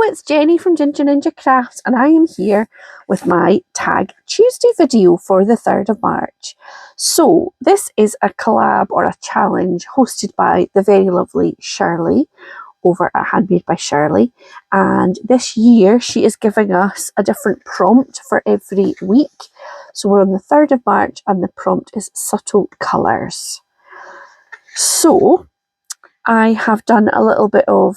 it's Jenny from Ginger Ninja Crafts, and I am here with my Tag Tuesday video for the 3rd of March. So this is a collab or a challenge hosted by the very lovely Shirley over at Handmade by Shirley, and this year she is giving us a different prompt for every week. So we're on the 3rd of March and the prompt is subtle colours. So I have done a little bit of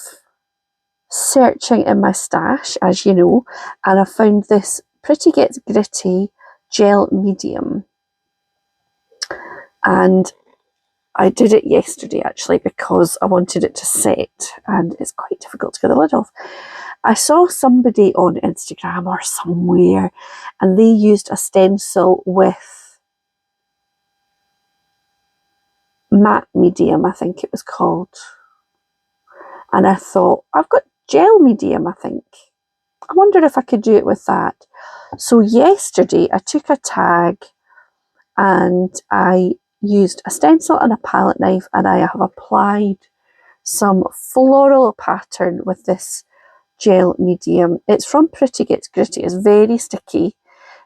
searching in my stash, as you know, and I found this Pretty Gets Gritty gel medium, and I did it yesterday actually because I wanted it to set and it's quite difficult to get the lid off. I saw somebody on Instagram or somewhere and they used a stencil with matte medium, I think it was called, and I thought, I've got gel medium, I think. I wondered if I could do it with that. So yesterday I took a tag and I used a stencil and a palette knife, and I have applied some floral pattern with this gel medium. It's from Pretty Gets Gritty. It's very sticky.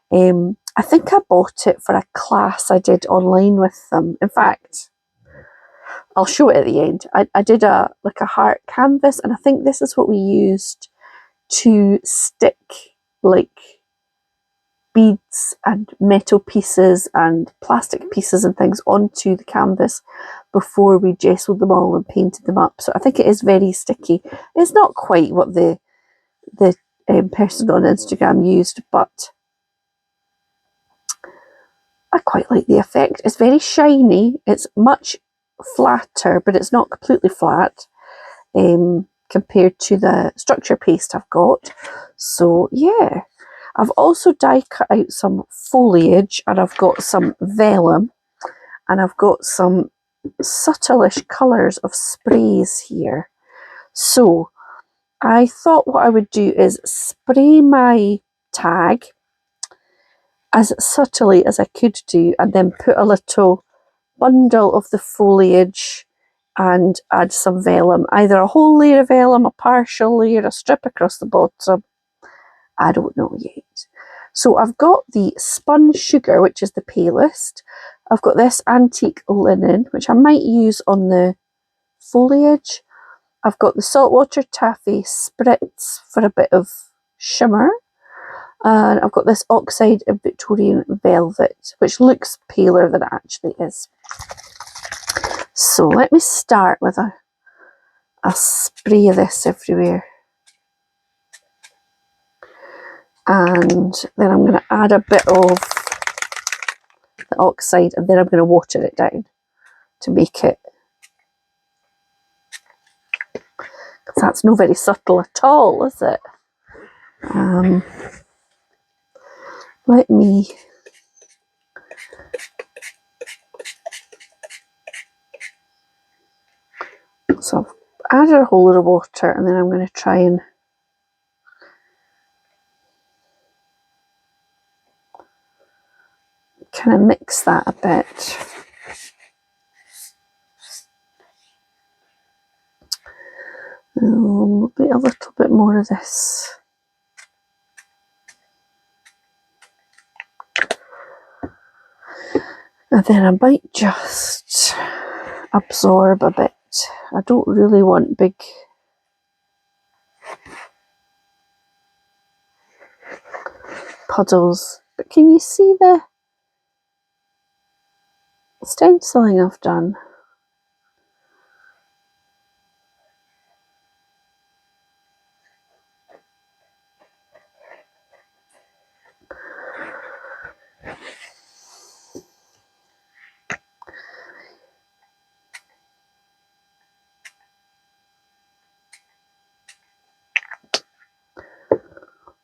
I think I bought it for a class I did online with them. In fact, I'll show it at the end. I did a heart canvas, and I think this is what we used to stick like beads and metal pieces and plastic pieces and things onto the canvas before we gessoed them all and painted them up. So I think it is very sticky. It's not quite what the person on Instagram used, but I quite like the effect. It's very shiny. It's much flatter, but it's not completely flat compared to the structure paste I've got. So yeah, I've also die cut out some foliage, and I've got some vellum, and I've got some subtleish colours of sprays here. So I thought what I would do is spray my tag as subtly as I could do, and then put a little bundle of the foliage and add some vellum, either a whole layer of vellum, a partial layer, a strip across the bottom. I don't know yet. So I've got the spun sugar, which is the palest. I've got this antique linen, which I might use on the foliage. I've got the saltwater taffy spritz for a bit of shimmer. And I've got this oxide of Victorian velvet, which looks paler than it actually is. So let me start with a spray of this everywhere. And then I'm going to add a bit of the oxide, and then I'm going to water it down to make it, because that's not very subtle at all, is it? Let me so I've added a whole lot of water, and then I'm going to try and kind of mix that a bit. Maybe a little bit more of this. And then I might just absorb a bit. I don't really want big puddles. But can you see the stenciling I've done?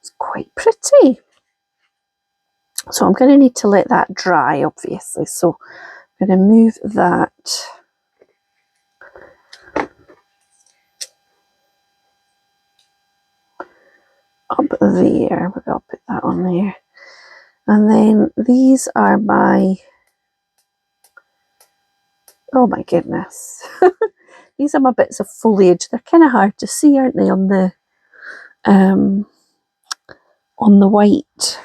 It's quite pretty. So I'm going to need to let that dry, obviously. So I'm going to move that up there. Maybe I'll put that on there. And then these are my, oh my goodness. These are my bits of foliage. They're kind of hard to see, aren't they, on the on the white.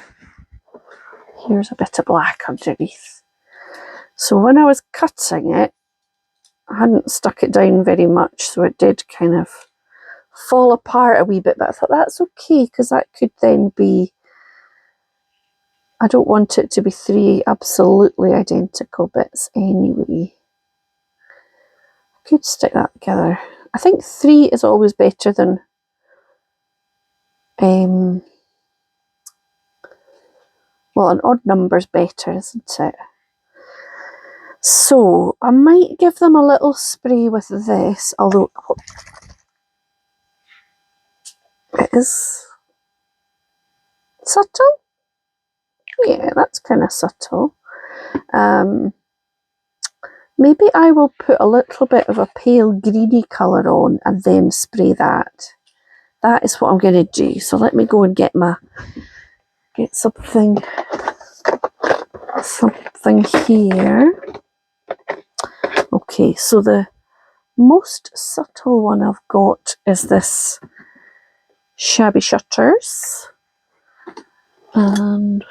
Here's a bit of black underneath. So when I was cutting it, I hadn't stuck it down very much, so it did kind of fall apart a wee bit, but I thought that's okay, because that could then be, I don't want it to be 3 absolutely identical bits anyway. I could stick that together. I think 3 is always better than well, an odd number's better, isn't it? So I might give them a little spray with this, although it is subtle. Yeah, that's kind of subtle. Maybe I will put a little bit of a pale greeny colour on and then spray that. That is what I'm going to do. So let me go and get something here. Okay, so the most subtle one I've got is this Shabby Shutters. And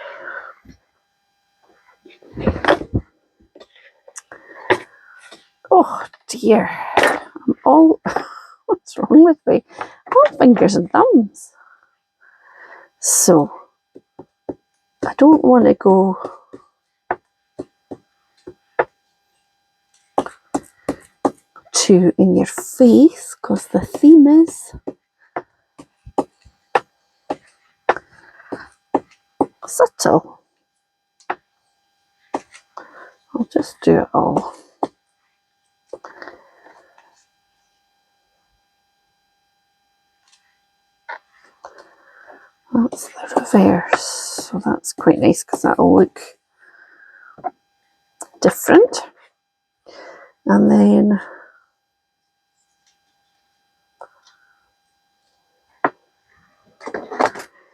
oh dear, I'm all, what's wrong with me? All fingers and thumbs. So I don't want to go too in your face, because the theme is subtle. I'll just do it all. That's the reverse, so that's quite nice because that'll look different. And then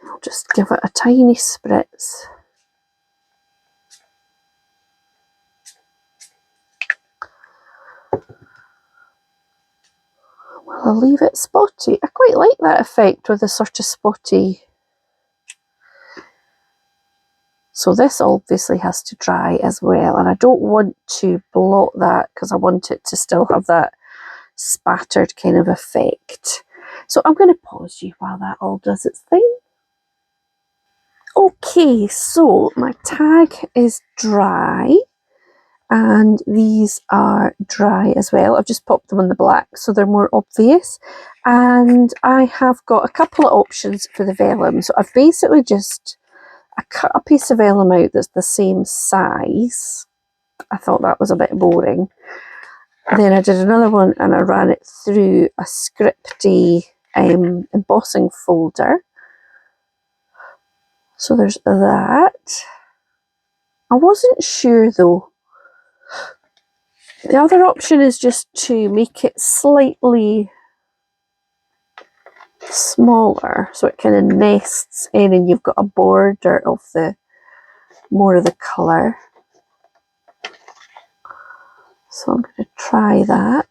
I'll just give it a tiny spritz. Well, I'll leave it spotty. I quite like that effect with a sort of spotty. So this obviously has to dry as well, and I don't want to blot that because I want it to still have that spattered kind of effect. So I'm going to pause you while that all does its thing. Okay, so my tag is dry, and these are dry as well. I've just popped them on the black so they're more obvious, and I have got a couple of options for the vellum. So I've basically just cut a piece of vellum out that's the same size. I thought that was a bit boring. Then I did another one and I ran it through a scripty embossing folder. So there's that. I wasn't sure though. The other option is just to make it slightly smaller so it kind of nests in and you've got a border of the more of the colour. So I'm going to try that.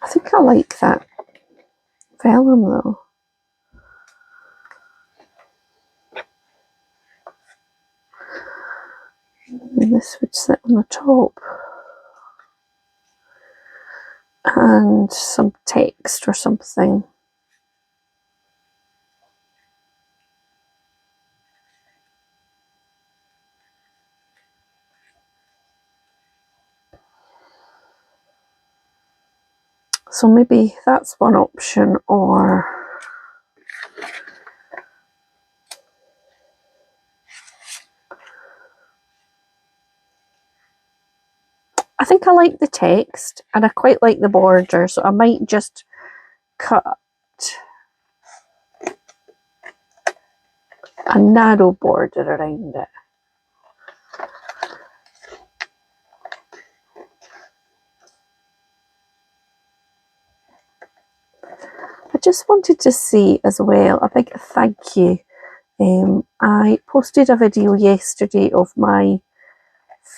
I think I like that vellum though. And this would sit on the top. And some text or something. So maybe that's one option, or I think I like the text and I quite like the border, so I might just cut a narrow border around it. I just wanted to say as well a big thank you I posted a video yesterday of my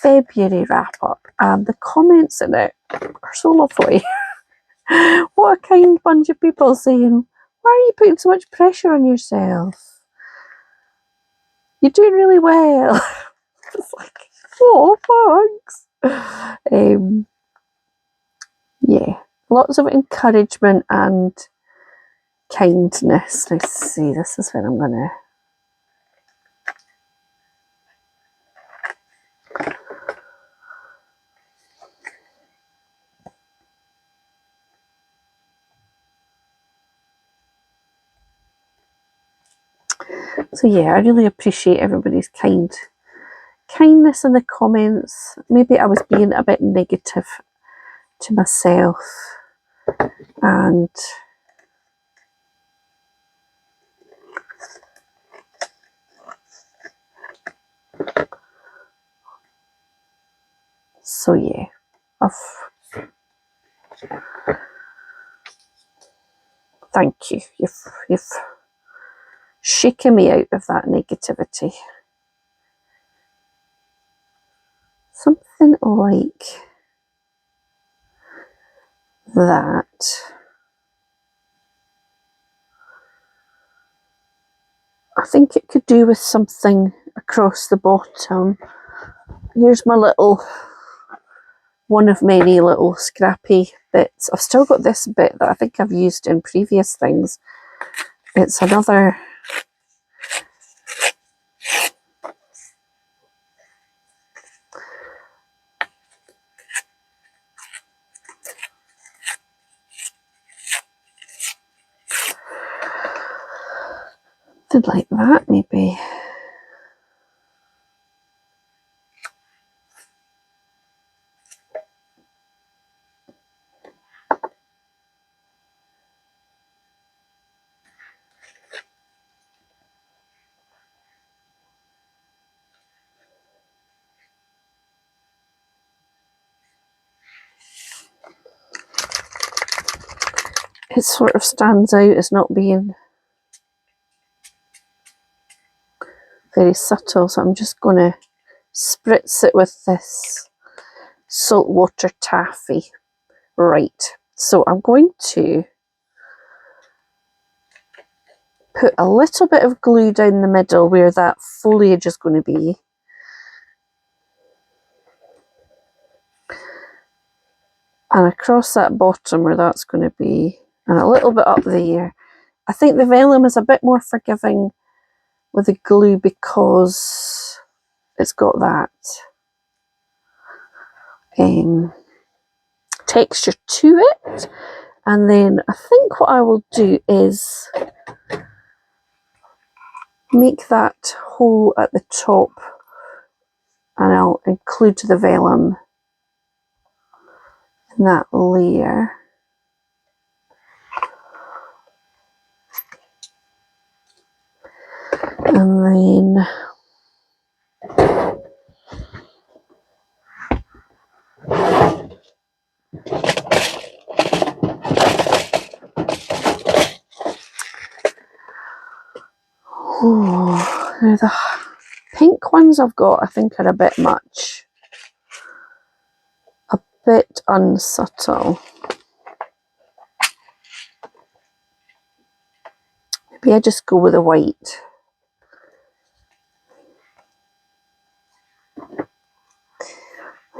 February wrap up, and the comments in it are so lovely. What a kind bunch of people saying, why are you putting so much pressure on yourself? You're doing really well. It's like, oh, thanks. Yeah, lots of encouragement and kindness. Let's see, this is when I'm gonna. So yeah, I really appreciate everybody's kindness in the comments. Maybe I was being a bit negative to myself, and so yeah, thank you. You've shaken me out of that negativity. Something like that. I think it could do with something across the bottom. Here's my little, one of many little scrappy bits. I've still got this bit that I think I've used in previous things. It's another something like that, maybe. It sort of stands out as not being very subtle, so I'm just going to spritz it with this saltwater taffy. Right, so I'm going to put a little bit of glue down the middle where that foliage is going to be. And across that bottom where that's going to be, and a little bit up there. I think the vellum is a bit more forgiving with the glue because it's got that texture to it. And then I think what I will do is make that hole at the top, and I'll include the vellum in that layer. And then oh, now the pink ones I've got I think are a bit much, a bit unsubtle. Maybe I just go with the white.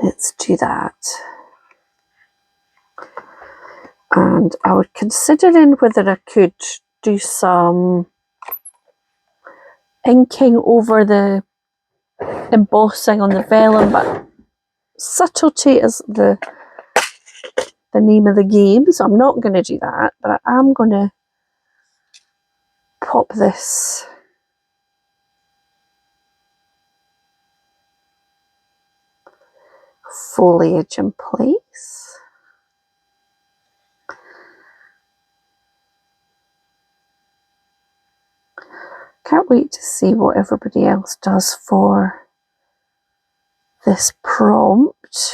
Let's do that. And I was considering whether I could do some inking over the embossing on the vellum, but subtlety is the name of the game, so I'm not going to do that, but I am going to pop this foliage in place. Can't wait to see what everybody else does for this prompt.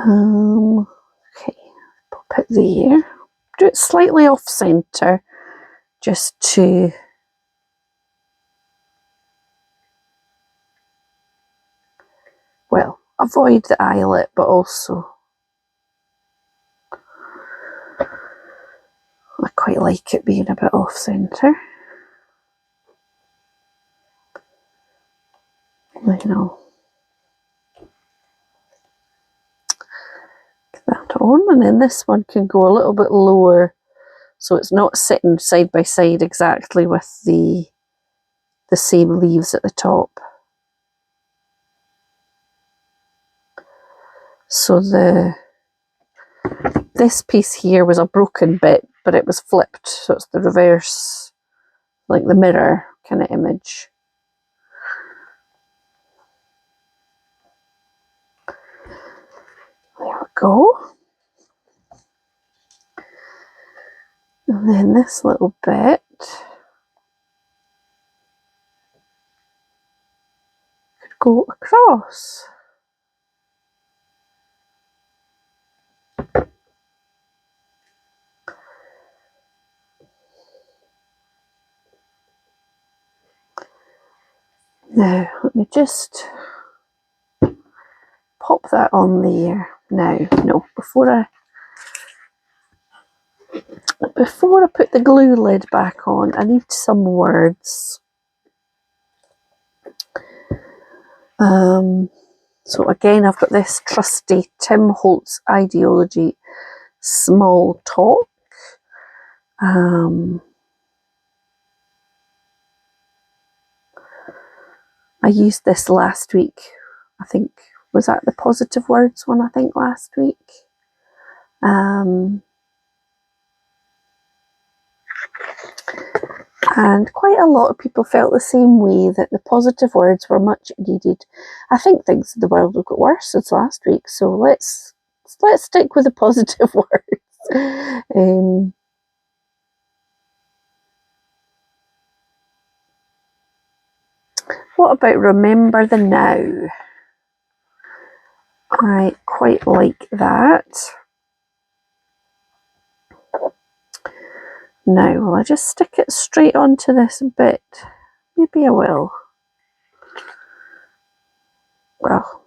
Okay, pop it there. Do it slightly off centre, just to well, avoid the eyelet, but also I quite like it being a bit off centre. I know. Get that on, and then this one can go a little bit lower, so it's not sitting side by side exactly with the same leaves at the top. So this piece here was a broken bit, but it was flipped, so it's the reverse, like the mirror kind of image. There we go. And then this little bit could go across. Now, let me just pop that on there. Now, no, before I put the glue lid back on, I need some words. So again, I've got this trusty Tim Holtz Ideology Small Talk. I used this last week. I think, was that the positive words one, I think, last week? And quite a lot of people felt the same way, that the positive words were much needed. I think things in the world have got worse since last week, so let's stick with the positive words. What about remember the now? I quite like that. Now, will I just stick it straight onto this bit? Maybe I will. Well,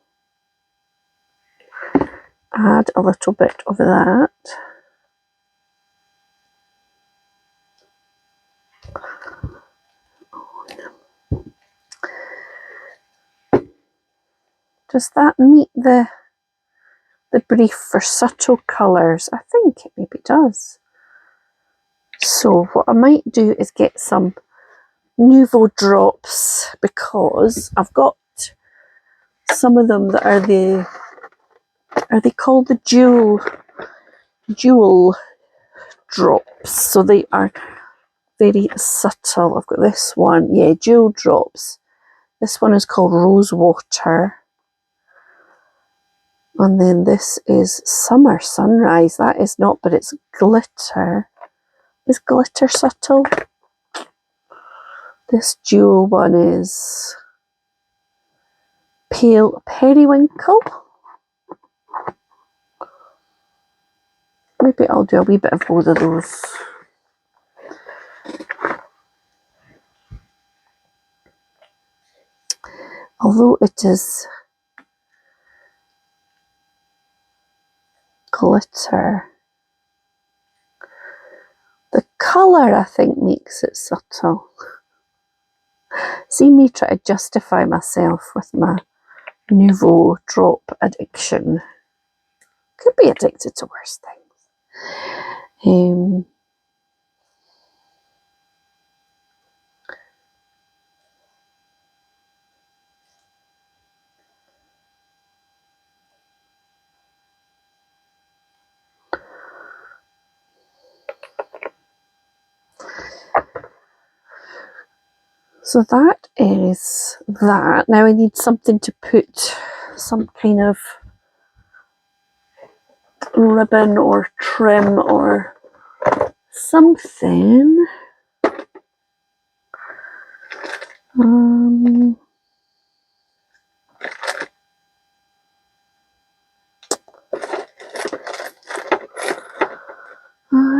add a little bit of that. Does that meet the brief for subtle colours? I think it maybe does. So what I might do is get some Nouveau drops, because I've got some of them that are they called the jewel drops? So they are very subtle. I've got this one, yeah, jewel drops. This one is called Rose Water. And then this is Summer Sunrise. That is not, but it's glitter. Is glitter subtle? This jewel one is Pale Periwinkle. Maybe I'll do a wee bit of both of those. Although it is glitter, the colour I think makes it subtle. See me try to justify myself with my Nouveau drop addiction. Could be addicted to worse things. So that is that. Now I need something to put some kind of ribbon or trim or something.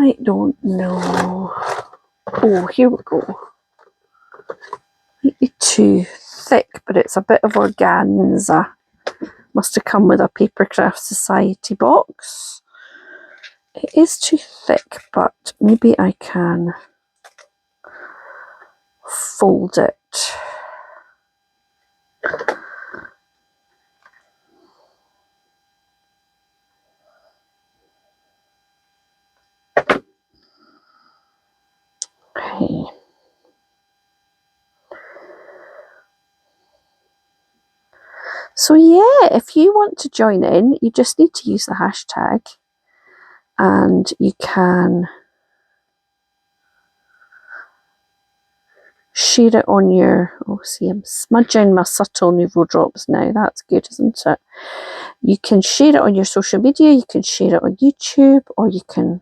I don't know. Oh, here we go. Might be too thick, but it's a bit of organza. Must have come with a Papercraft Society box. It is too thick, but maybe I can fold it. Okay. So yeah, if you want to join in, you just need to use the hashtag, and you can share it on your, oh see, I'm smudging my subtle Nouveau drops now, that's good, isn't it? You can share it on your social media, you can share it on YouTube, or you can,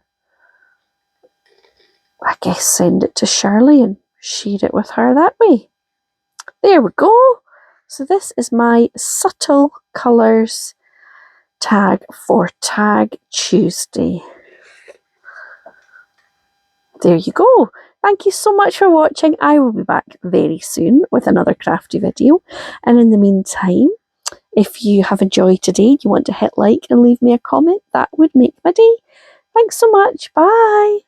I guess, send it to Shirley and share it with her that way. There we go. So this is my subtle colours tag for Tag Tuesday. There you go. Thank you so much for watching. I will be back very soon with another crafty video. And in the meantime, if you have enjoyed today, you want to hit like and leave me a comment, that would make my day. Thanks so much. Bye.